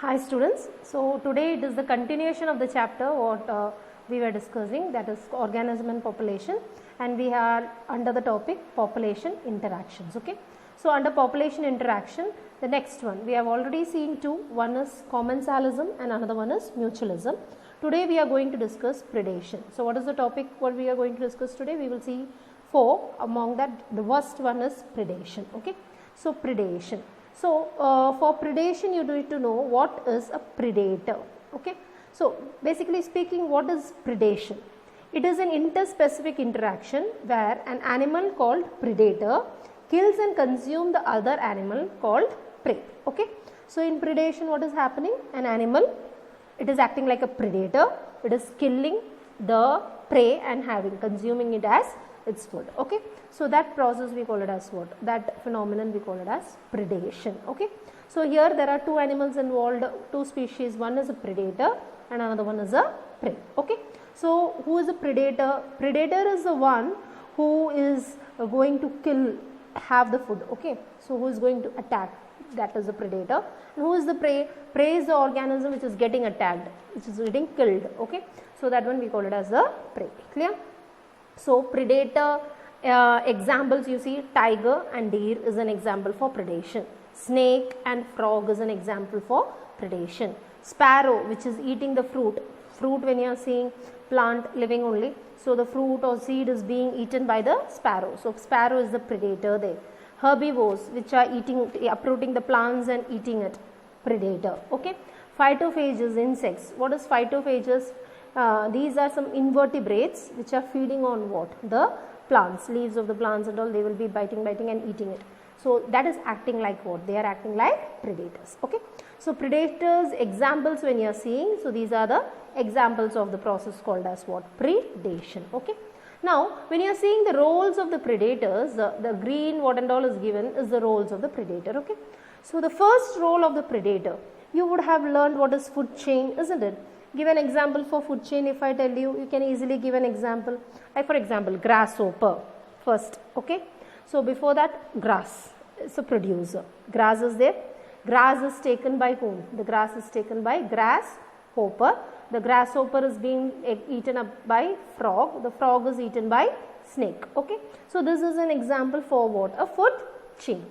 Hi students, so today it is the continuation of the chapter what we were discussing, that is organism and population, and we are under the topic population interactions. Okay, so under population interaction, the next one we have already seen two, one is commensalism and another one is mutualism. Today we are going to discuss predation. So what is the topic what we are going to discuss today? We will see four, among that the first one is predation. Okay, so predation. So for predation you need to know what is a predator. Okay, so basically speaking, what is predation? It is an interspecific interaction where an animal called predator kills and consumes the other animal called prey. Okay, so in predation what is happening? An animal, it is acting like a predator, it is killing the prey and consuming it as its food. Okay, so that process we call it as what? That phenomenon we call it as predation. Okay, so here there are two animals involved, two species, one is a predator and another one is a prey. Okay, so who is a predator? Predator is the one who is going to have the food. Okay, so who is going to attack, that is the predator. And who is the prey? Prey is the organism which is getting attacked, which is getting killed. Okay, so that one we call it as the prey. Clear? So predator examples, you see, tiger and deer is an example for predation. Snake and frog is an example for predation. Sparrow, which is eating the fruit when you are seeing plant living only, so the fruit or seed is being eaten by the sparrow. So sparrow is the predator there. Herbivores, which are uprooting the plants and eating it, predator. Okay. Phytophages, insects. What is phytophages? These are some invertebrates which are feeding on what? The plants, leaves of the plants and all, they will be biting and eating it. So that is acting like what? They are acting like predators. Okay. So predators examples when you are seeing, so these are the examples of the process called as what? Predation. Okay. Now when you are seeing the roles of the predators, the green what and all is given is the roles of the predator. Okay. So the first role of the predator, you would have learned what is food chain, isn't it? Give an example for food chain. If I tell you, you can easily give an example. Like for example, grasshopper first. Okay. So before that, grass is a producer. Grass is there. Grass is taken by whom? The grass is taken by grasshopper. The grasshopper is being eaten up by frog. The frog is eaten by snake. Okay. So this is an example for what? A food chain.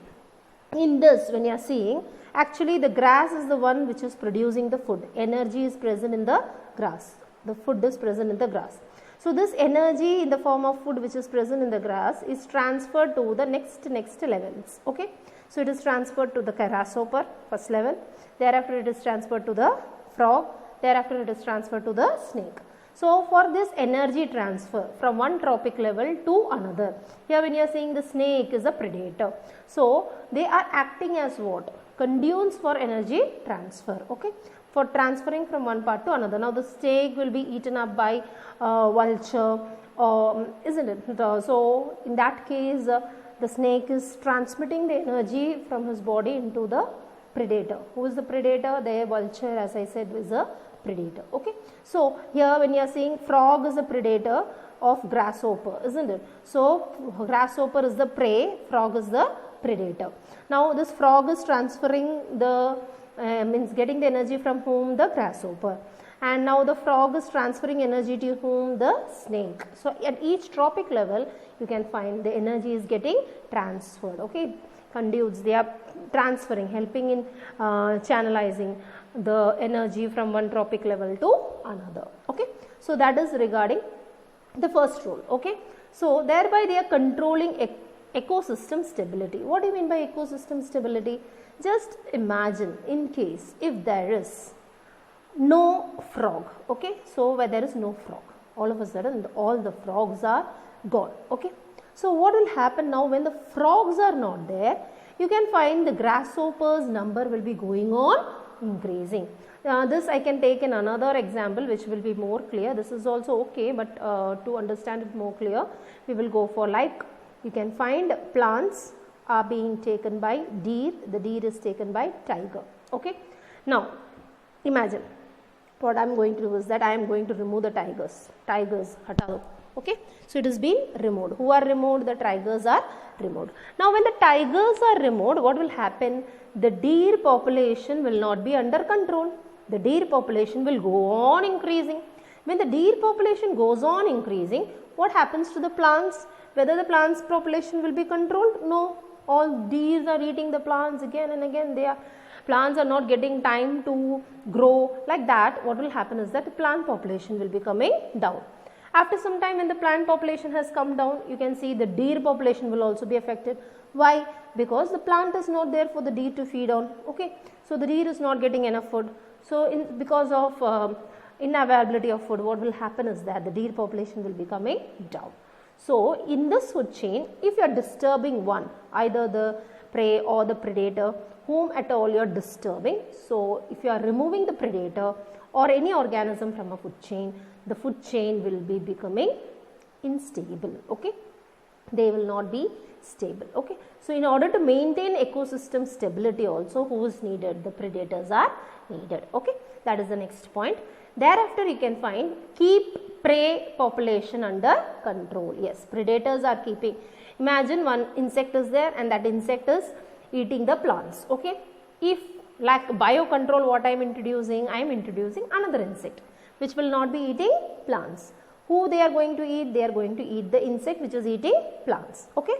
In this, when you are seeing, actually the grass is the one which is producing the food. Energy is present in the grass. The food is present in the grass. So this energy in the form of food which is present in the grass is transferred to the next levels. Okay. So it is transferred to the grasshopper, first level. Thereafter it is transferred to the frog. Thereafter it is transferred to the snake. So for this energy transfer from one trophic level to another, here when you are saying the snake is a predator, so they are acting as what? Conduits for energy transfer. Okay, for transferring from one part to another. Now the snake will be eaten up by vulture, isn't it? So in that case, the snake is transmitting the energy from his body into the predator. Who is the predator? The vulture, as I said, is a predator. Okay, so here when you are seeing frog is a predator of grasshopper, isn't it? So grasshopper is the prey, frog is the predator. Now this frog is transferring the means getting the energy from whom? The grasshopper, and now the frog is transferring energy to whom? The snake. So at each trophic level you can find the energy is getting transferred. Okay, conduits, they are transferring, helping in channelizing the energy from one trophic level to another. Okay, so that is regarding the first role. Okay, so thereby they are controlling ecosystem stability. What do you mean by ecosystem stability? Just imagine in case if there is no frog. Okay, so where there is no frog, all of a sudden all the frogs are gone. Okay, so what will happen now when the frogs are not there? You can find the grasshoppers number will be going on increasing. This I can take in another example which will be more clear. This is also okay, but to understand it more clear, we will go for, like, you can find plants are being taken by deer, the deer is taken by tiger. Okay, now imagine what I am going to do is that I am going to remove the tigers, hatao. Okay, so it has been removed. Who are removed? The tigers are removed. Now when the tigers are removed, what will happen? The deer population will not be under control. The deer population will go on increasing. When the deer population goes on increasing, what happens to the plants? Whether the plants population will be controlled? No. All deers are eating the plants again and again. Plants are not getting time to grow. Like that, what will happen is that the plant population will be coming down. After some time, when the plant population has come down, you can see the deer population will also be affected. Why? Because the plant is not there for the deer to feed on. Okay, so the deer is not getting enough food. So because of inavailability of food, what will happen is that the deer population will be coming down. So in this food chain, if you are disturbing one, either the prey or the predator, whom at all you are disturbing, so if you are removing the predator or any organism from a food chain, the food chain will be becoming unstable. Okay, they will not be stable. Okay, so in order to maintain ecosystem stability also, who is needed? The predators are needed. Okay, that is the next point. Thereafter you can find keep prey population under control. Yes, predators are keeping. Imagine one insect is there and that insect is eating the plants. Okay, if like biocontrol, what I am introducing another insect which will not be eating plants. Who they are going to eat? They are going to eat the insect which is eating plants. Okay,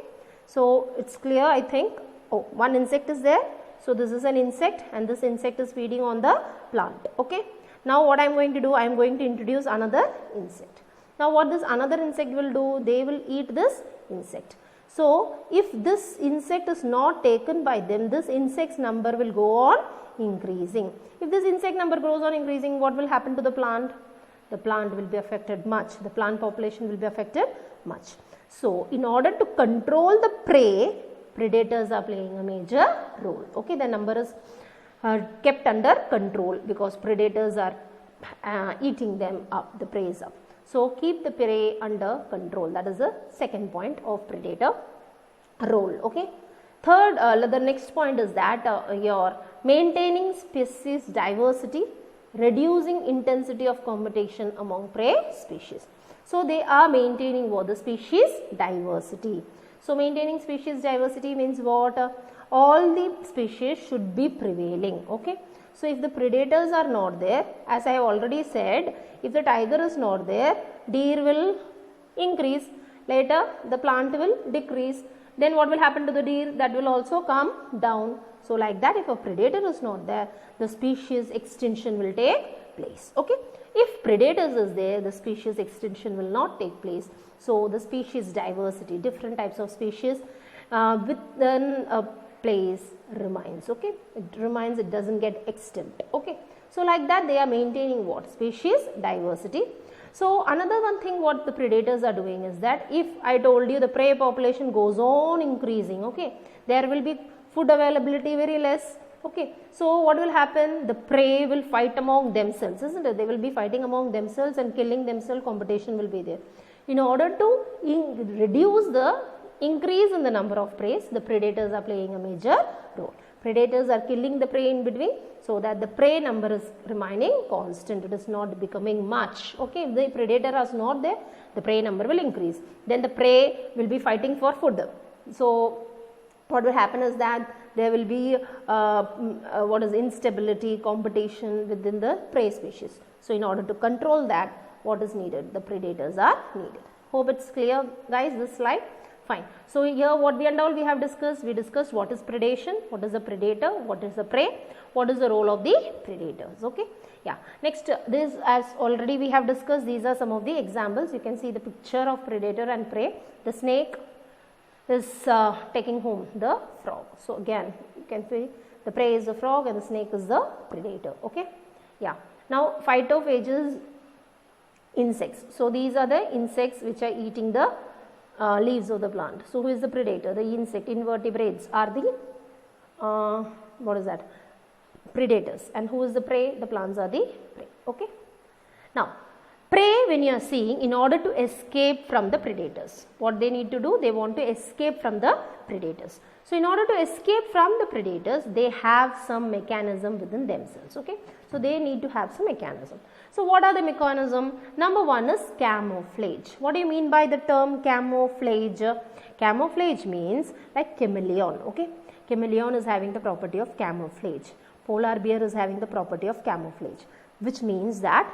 so it's clear, I think. Oh, one insect is there. So this is an insect and this insect is feeding on the plant. Okay, now what I am going to do? I am going to introduce another insect. Now what this another insect will do? They will eat this insect. So if this insect is not taken by them, this insect's number will go on increasing. If this insect number goes on increasing, what will happen to the plant? The plant will be affected much. The plant population will be affected much. So in order to control the prey, predators are playing a major role. Okay, the number is kept under control because predators are eating them up, the prey is up. So keep the prey under control. That is the second point of predator role. Okay. Third, the next point is that your maintaining species diversity, reducing intensity of competition among prey species. So they are maintaining what? The species diversity. So maintaining species diversity means what? All the species should be prevailing. Okay. So if the predators are not there, as I have already said, if the tiger is not there, deer will increase. Later the plant will decrease. Then what will happen to the deer? That will also come down. So like that, if a predator is not there, the species extinction will take place. Okay. If predators is there, the species extinction will not take place. So the species diversity, different types of species within a place remains. Okay, it remains, it doesn't get extinct. Okay, so like that they are maintaining what? Species diversity. So another one thing what the predators are doing is that if I told you the prey population goes on increasing, okay, there will be food availability very less. Okay, so what will happen? The prey will fight among themselves, isn't it? They will be fighting among themselves and killing themselves. Competition will be there. In order to reduce the increase in the number of prey, the predators are playing a major role. Predators are killing the prey in between so that the prey number is remaining constant. It is not becoming much. Okay, if the predator is not there, the prey number will increase. Then the prey will be fighting for food. So what will happen is that there will be instability, competition within the prey species. So in order to control that, what is needed? The predators are needed. Hope it's clear, guys, this slide. Fine. So here what we have discussed, we discussed what is predation, what is the predator, what is the prey, what is the role of the predators. Okay. Yeah. Next, this as already we have discussed, these are some of the examples. You can see the picture of predator and prey. The snake is taking home the frog. So again, you can see the prey is the frog and the snake is the predator. Okay. Yeah. Now phytophages, insects. So these are the insects which are eating the leaves of the plant. So who is the predator? The insect, invertebrates are the predators. And who is the prey? The plants are the prey. Okay. Now prey when you are seeing, in order to escape from the predators, what they need to do, they want to escape from the predators. So in order to escape from the predators, they have some mechanism within themselves, okay. So they need to have some mechanism. So what are the mechanism? Number one is camouflage. What do you mean by the term camouflage? Camouflage means like chameleon, okay. Chameleon is having the property of camouflage. Polar bear is having the property of camouflage, which means that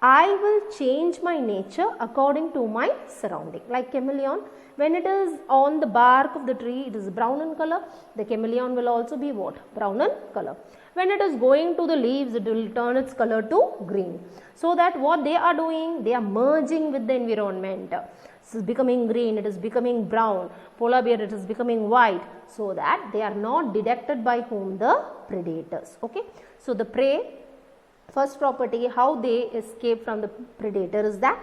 I will change my nature according to my surrounding. Like chameleon, when it is on the bark of the tree, it is brown in color. The chameleon will also be what? Brown in color. When it is going to the leaves, it will turn its color to green. So that what they are doing, they are merging with the environment. It is becoming green, it is becoming brown. Polar bear, it is becoming white. So that they are not detected by whom? The predators. Okay. So the prey, first property, how they escape from the predator is that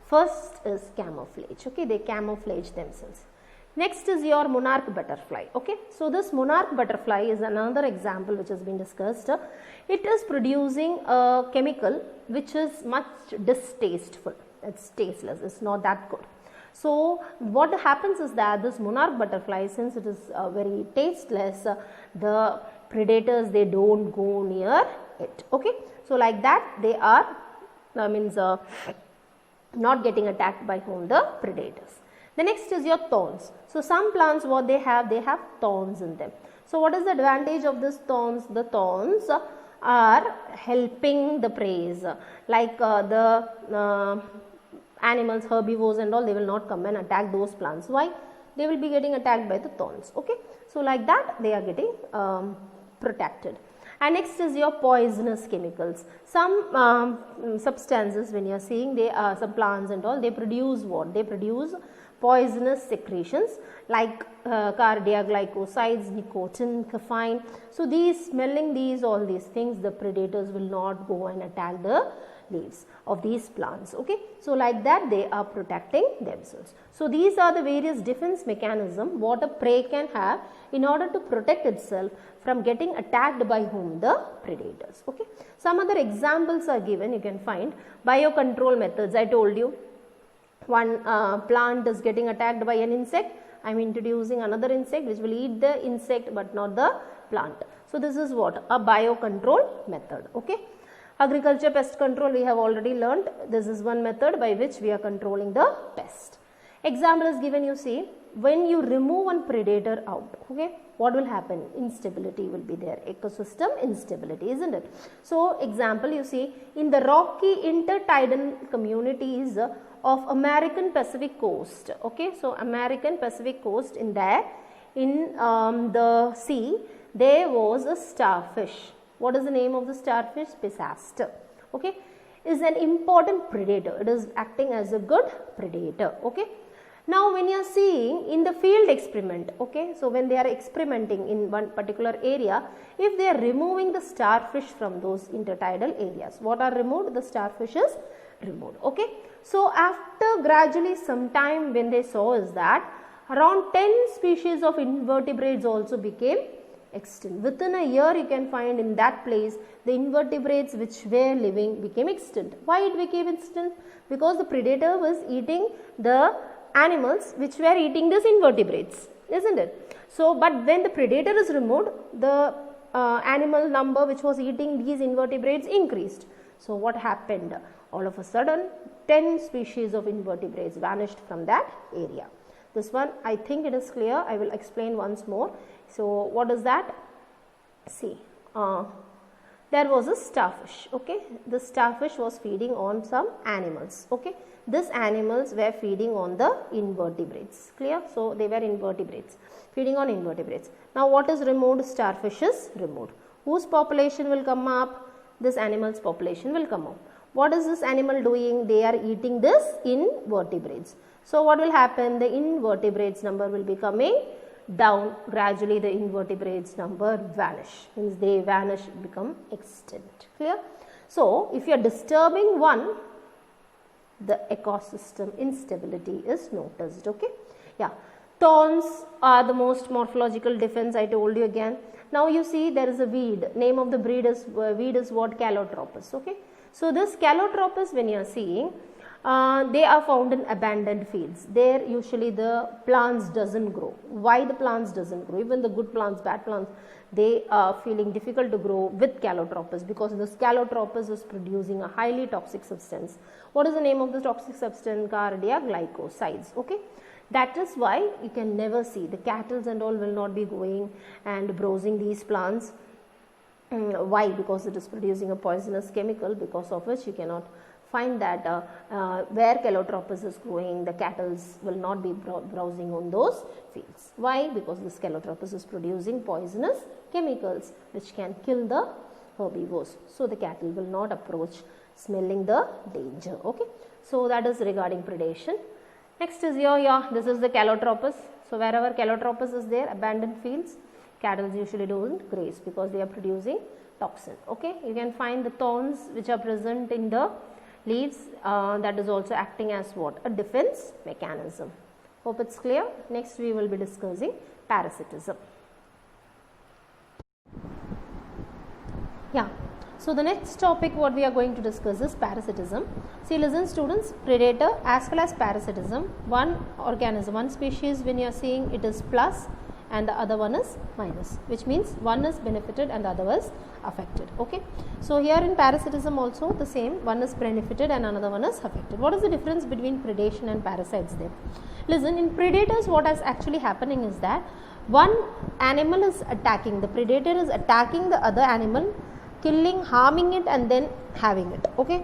first is camouflage. Okay, they camouflage themselves. Next is your monarch butterfly. Okay, so this monarch butterfly is another example which has been discussed. It is producing a chemical which is much distasteful. It's tasteless. It's not that good. So what happens is that this monarch butterfly, since it is very tasteless, the predators, they don't go near it. Okay. So like that they are not getting attacked by whom? The predators. The next is your thorns. So some plants, what they have thorns in them. So what is the advantage of these thorns? The thorns are helping the prey. Like the animals, herbivores and all, they will not come and attack those plants. Why? They will be getting attacked by the thorns. Okay. So like that they are getting protected. And next is your poisonous chemicals. Some substances, when you are seeing, they are some plants and all, they produce what? They produce poisonous secretions like cardiac glycosides, nicotine, caffeine. So these, smelling these, all these things, the predators will not go and attack the leaves of these plants. Okay. So like that they are protecting themselves. So these are the various defense mechanism what a prey can have in order to protect itself from getting attacked by whom? The predators. Okay. Some other examples are given, you can find biocontrol methods. I told you one plant is getting attacked by an insect. I am introducing another insect which will eat the insect but not the plant. So this is what? A biocontrol method. Okay. Agriculture pest control we have already learnt. This is one method by which we are controlling the pest. Example is given, you see, when you remove one predator out, okay, what will happen? Instability will be there, ecosystem instability, isn't it? So example, you see, in the rocky intertidal communities of American Pacific coast, okay, so American Pacific coast, in there, in the sea, there was a starfish. What is the name of the starfish? Pisaster. Okay, is an important predator. It is acting as a good predator. Okay. Now when you are seeing in the field experiment, okay, so when they are experimenting in one particular area, if they are removing the starfish from those intertidal areas, what are removed? The starfish is removed. Okay. So after gradually some time, when they saw is that around 10 species of invertebrates also became extinct. Within a year, you can find in that place the invertebrates which were living became extinct. Why it became extinct? Because the predator was eating the animals which were eating these invertebrates, isn't it? So, but when the predator is removed, the animal number which was eating these invertebrates increased. So what happened? All of a sudden 10 species of invertebrates vanished from that area. This one, I think it is clear. I will explain once more. So what is that? See, there was a starfish. Okay, the starfish was feeding on some animals. Okay, these animals were feeding on the invertebrates. Clear? So they were invertebrates, feeding on invertebrates. Now what is removed? Starfish is removed. Whose population will come up? This animal's population will come up. What is this animal doing? They are eating this invertebrates. So what will happen? The invertebrates number will be coming down. Gradually the invertebrates number vanish. Means they vanish, become extinct. Clear? So if you are disturbing one, the ecosystem instability is noticed. Okay. Yeah. Thorns are the most morphological defense, I told you again. Now you see there is a weed. Name of the weed is what? Calotropis. Okay. So this Calotropis, when you are seeing, They are found in abandoned fields. There usually the plants doesn't grow. Why the plants doesn't grow? Even the good plants, bad plants, they are feeling difficult to grow with calotropis, because this calotropis is producing a highly toxic substance. What is the name of the toxic substance? Cardia glycosides. Okay. That is why you can never see the cattle and all will not be going and browsing these plants. Why? Because it is producing a poisonous chemical, because of which you cannot find that where calotropis is growing, the cattle will not be browsing on those fields. Why? Because this calotropis is producing poisonous chemicals which can kill the herbivores. So the cattle will not approach smelling the danger. Okay. So that is regarding predation. Next is here, this is the calotropis. So wherever calotropis is there, abandoned fields, cattle usually don't graze because they are producing toxin. Okay. You can find the thorns which are present in the leaves, that is also acting as what? A defense mechanism. Hope it's clear. Next we will be discussing parasitism. Yeah. So the next topic what we are going to discuss is parasitism. See, listen students, predator as well as parasitism, one organism, one species, when you are seeing it is plus and the other one is minus, which means one is benefited and the other was affected. Okay. So here in parasitism also the same, one is benefited and another one is affected. What is the difference between predation and parasites then? Listen, in predators what is actually happening is that one animal is attacking, the predator is attacking the other animal, killing, harming it and then having it. Okay.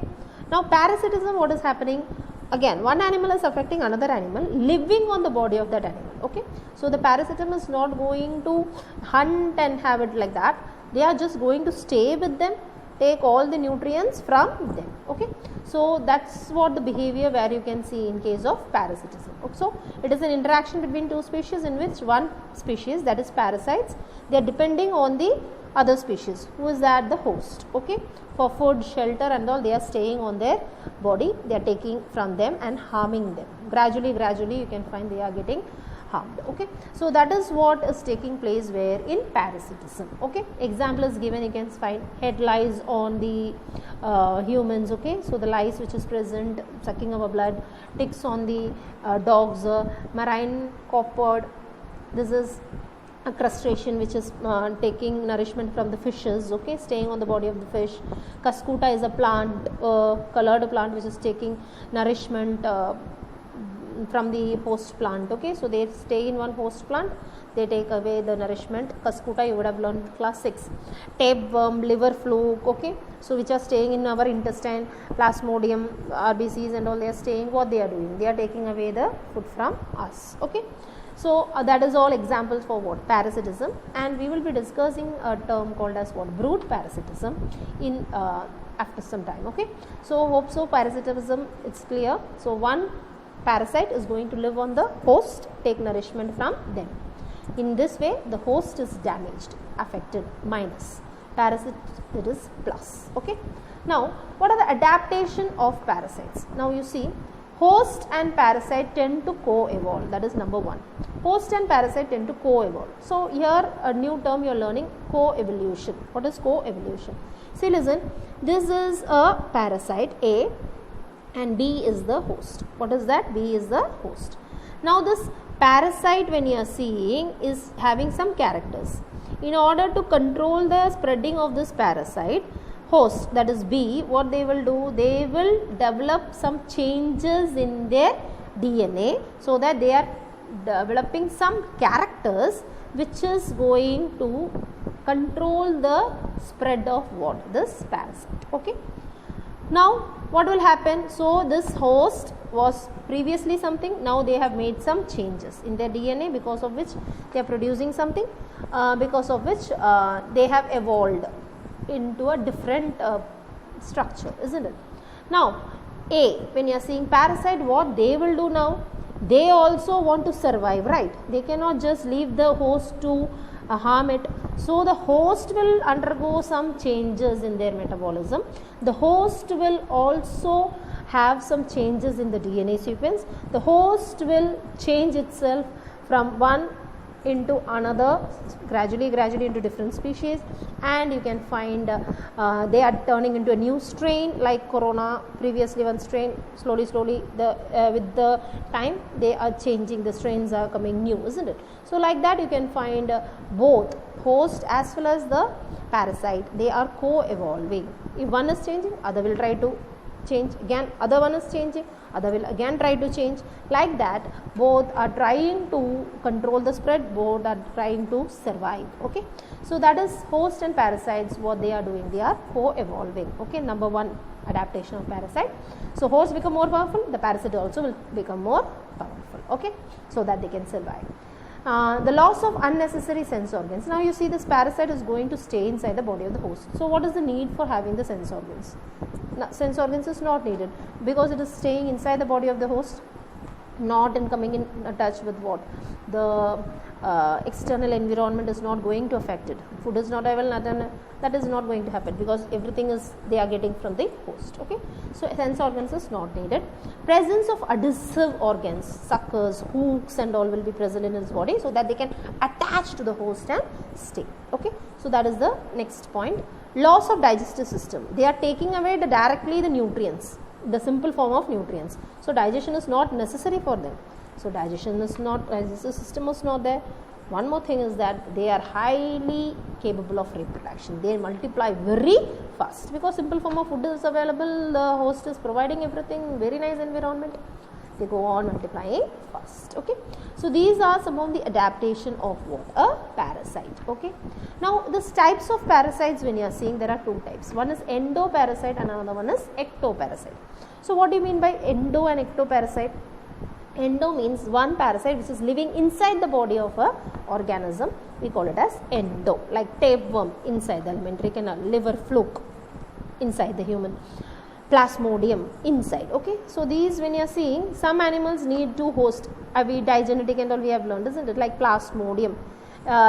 Now parasitism, what is happening? Again, one animal is affecting another animal living on the body of that animal. Okay. So the parasitism is not going to hunt and have it like that. They are just going to stay with them, take all the nutrients from them. Okay. So that's what the behavior where you can see in case of parasitism. So it is an interaction between two species in which one species, that is parasites, they are depending on the other species. Who is that? The host. Okay. For food, shelter and all, they are staying on their body, they are taking from them and harming them. Gradually you can find they are getting harmed. Okay. So that is what is taking place where in parasitism. Okay. Example is given, you can find head lice on the humans. Okay. So the lice which is present sucking our blood, ticks on the dogs, marine copepod, this is a crustacean which is taking nourishment from the fishes, okay, staying on the body of the fish. Cuscuta is a plant, colored plant which is taking nourishment from the host plant. Okay, so they stay in one host plant, they take away the nourishment. Cuscuta you would have learned in class 6. Tapeworm, liver fluke, okay, so which are staying in our intestine, plasmodium, RBCs and all, they are staying. What they are doing? They are taking away the food from us. Okay. So that is all examples for what? Parasitism, and we will be discussing a term called as what? Brood parasitism in after some time. Okay. So hope so parasitism it's clear. So one parasite is going to live on the host, take nourishment from them. In this way the host is damaged, affected, minus. Parasite it is plus. Okay. Now what are the adaptation of parasites? Now you see, host and parasite tend to co-evolve, that is number one. Host and parasite tend to co-evolve. So here a new term you are learning, co-evolution. What is co-evolution? See, listen, this is a parasite A and B is the host. What is that? B is the host. Now this parasite when you are seeing is having some characters. In order to control the spreading of this parasite, host, that is B, what they will do? They will develop some changes in their DNA so that they are developing some characters which is going to control the spread of what? This parasite. Okay. Now what will happen? So this host was previously something, now they have made some changes in their DNA because of which they are producing something, because of which they have evolved into a different structure, isn't it? Now A, when you are seeing parasite, what they will do now? They also want to survive, right? They cannot just leave the host to harm it. So the host will undergo some changes in their metabolism. The host will also have some changes in the DNA sequence. The host will change itself from one into another, gradually into different species, and you can find they are turning into a new strain like corona, previously one strain, slowly the with the time they are changing, the strains are coming new, isn't it? So like that you can find both host as well as the parasite, they are co-evolving. If one is changing, other will try to change, again other one is changing, other will again try to change, like that both are trying to control the spread, both are trying to survive. Okay, so that is host and parasites, what they are doing, they are co-evolving. Okay, number one adaptation of parasite. So host become more powerful, the parasite also will become more powerful. Okay, so that they can survive. The loss of unnecessary sense organs. Now you see this parasite is going to stay inside the body of the host. So what is the need for having the sense organs? Now, sense organs is not needed because it is staying inside the body of the host, not in coming in touch with what the external environment is not going to affect it. Food is not available, that is not going to happen because everything is they are getting from the host. Okay, so sense organs is not needed. Presence of adhesive organs, suckers, hooks and all will be present in his body so that they can attach to the host and stay. Okay, so that is the next point. Loss of digestive system, they are taking away directly the nutrients, the simple form of nutrients. So digestion is not necessary for them. So digestive system is not there. One more thing is that they are highly capable of reproduction. They multiply very fast because simple form of food is available. The host is providing everything, very nice environment. They go on multiplying fast. Okay, so these are some of the adaptation of what? A parasite. Okay, now these types of parasites, when you are seeing, there are two types. One is endoparasite and another one is ectoparasite. So what do you mean by endo and ectoparasite? Endo means one parasite which is living inside the body of a organism, we call it as endo, like tapeworm inside the alimentary canal, liver fluke inside the human, plasmodium inside. Okay, so these, when you are seeing, some animals need to host, digenetic and all we have learned, isn't it, like plasmodium.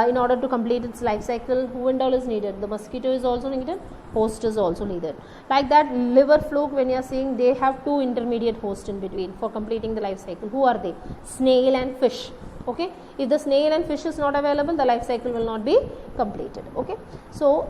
In order to complete its life cycle, who and all is needed? The mosquito is also needed, host is also needed. Like that liver fluke, when you are seeing, they have two intermediate hosts in between for completing the life cycle. Who are they? Snail and fish. Okay, if the snail and fish is not available, the life cycle will not be completed. Okay, so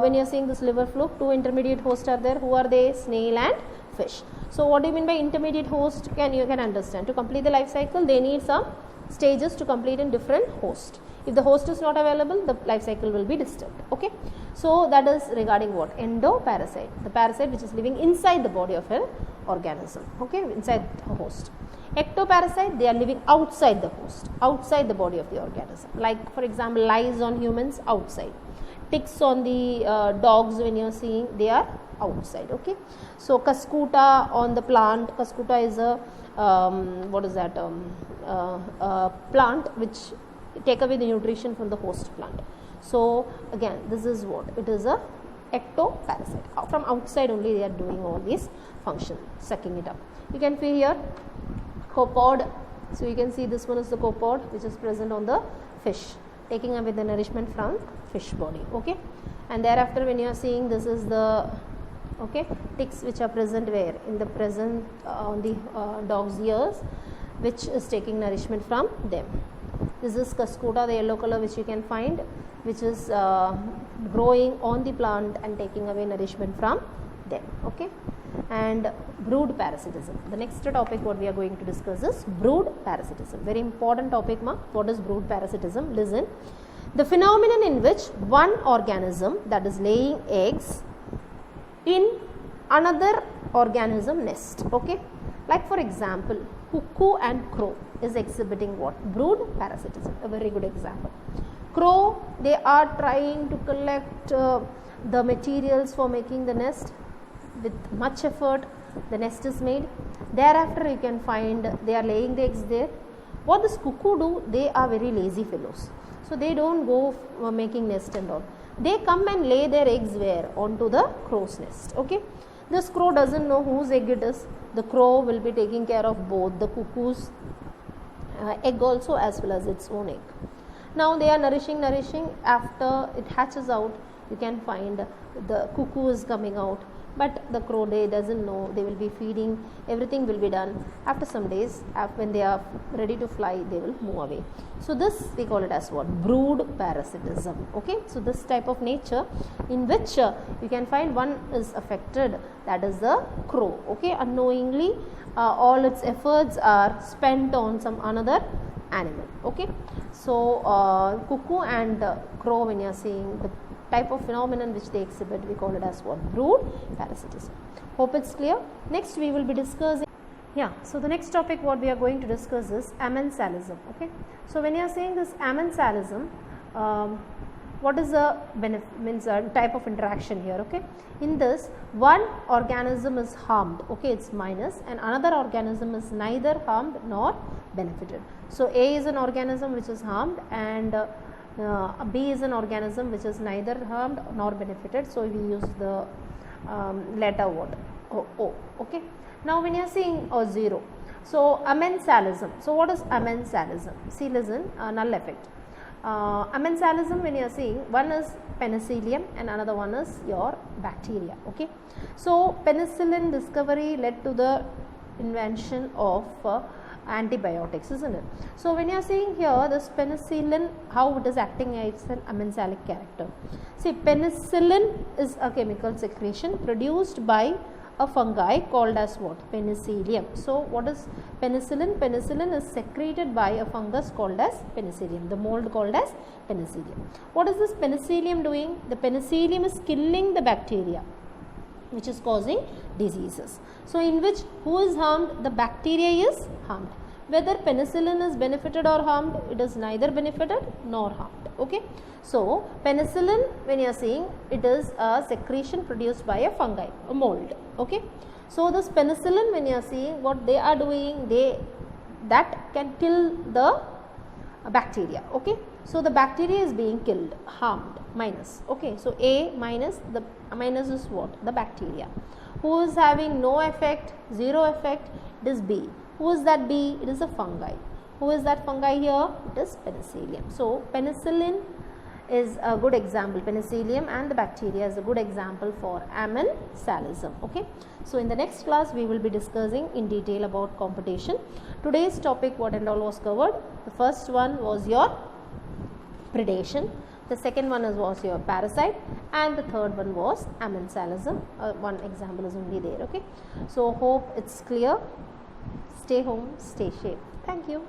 when you are seeing this liver fluke, two intermediate hosts are there. Who are they? Snail and fish. So what do you mean by intermediate host? You can understand, to complete the life cycle they need some stages to complete in different hosts. If the host is not available, the life cycle will be disturbed. Okay, so that is regarding what? Endoparasite, the parasite which is living inside the body of an organism. Okay, inside the host. Ectoparasite, they are living outside the host, outside the body of the organism. Like for example, lice on humans, outside. Ticks on the dogs, when you are seeing, they are outside. Okay, so Cuscuta on the plant. Cuscuta is a plant which take away the nutrition from the host plant. So again, this is what it is, a ectoparasite. From outside only they are doing all these functions, sucking it up. You can see here Copepod. So you can see this one is the copepod which is present on the fish, taking away the nourishment from fish body. Okay, and thereafter when you are seeing, this is the ticks which are present where? In the present on the dog's ears, which is taking nourishment from them. This is Cuscuta, the yellow color which you can find, which is growing on the plant and taking away nourishment from them. Okay, and brood parasitism. The next topic what we are going to discuss is brood parasitism. Very important topic, ma. What is brood parasitism? Listen. The phenomenon in which one organism, that is laying eggs in another organism nest. Okay, like for example, cuckoo and crow is exhibiting what? Brood parasitism. A very good example. Crow, they are trying to collect the materials for making the nest. With much effort, the nest is made. Thereafter you can find they are laying the eggs there. What this cuckoo do? They are very lazy fellows. So they don't go making nest and all. They come and lay their eggs where? Onto the crow's nest. Okay, this crow doesn't know whose egg it is. The crow will be taking care of both the cuckoo's egg also as well as its own egg. Now they are nourishing. After it hatches out, you can find the cuckoo is coming out. but the crow, they doesn't know, they will be feeding, everything will be done. After some days, when they are ready to fly, they will move away. So this we call it as what? Brood parasitism. Okay, so this type of nature in which you can find one is affected, that is the crow. Okay, unknowingly all its efforts are spent on some another animal. Okay, so cuckoo and crow, when you are seeing the type of phenomenon which they exhibit, we call it as what? Brood parasitism. Hope it's clear. Next we will be discussing, so the next topic what we are going to discuss is ammensalism. Okay, so when you are saying this ammensalism, what is the type of interaction here? Okay, in this, one organism is harmed, okay, it's minus, and another organism is neither harmed nor benefited. So A is an organism which is harmed, and B is an organism which is neither harmed nor benefited. So we use the letter what? O. Okay. Now when you are seeing 0, so ammensalism. So what is ammensalism? See, listen, null effect. Ammensalism, when you are seeing, one is penicillium and another one is your bacteria. Okay, so penicillin discovery led to the invention of antibiotics, isn't it? So when you are seeing here this penicillin, how it is acting as an ammensalic character. See, penicillin is a chemical secretion produced by a fungi called as what? Penicillium. So what is penicillin? Penicillin is secreted by a fungus called as penicillium, the mold called as penicillium. What is this penicillium doing? The penicillium is killing the bacteria which is causing diseases. So in which, who is harmed? The bacteria is harmed. Whether penicillin is benefited or harmed, it is neither benefited nor harmed. Okay, so penicillin, when you are seeing, it is a secretion produced by a fungi, a mold. Okay, so this penicillin, when you are seeing, what they are doing, that can kill the bacteria. Okay, so the bacteria is being killed, harmed, minus. Okay, so A minus, the minus is what? The bacteria. Who is having no effect, zero effect? It is B. Who is that B? It is a fungi. Who is that fungi here? It is penicillium. So penicillin is a good example. Penicillium and the bacteria is a good example for ammensalism. Okay, so in the next class we will be discussing in detail about competition. Today's topic, what and all was covered. The first one was your predation, the second one was your parasite, and the third one was ammensalism. One example is only there. Okay, so hope it's clear. Stay home, stay safe. Thank you.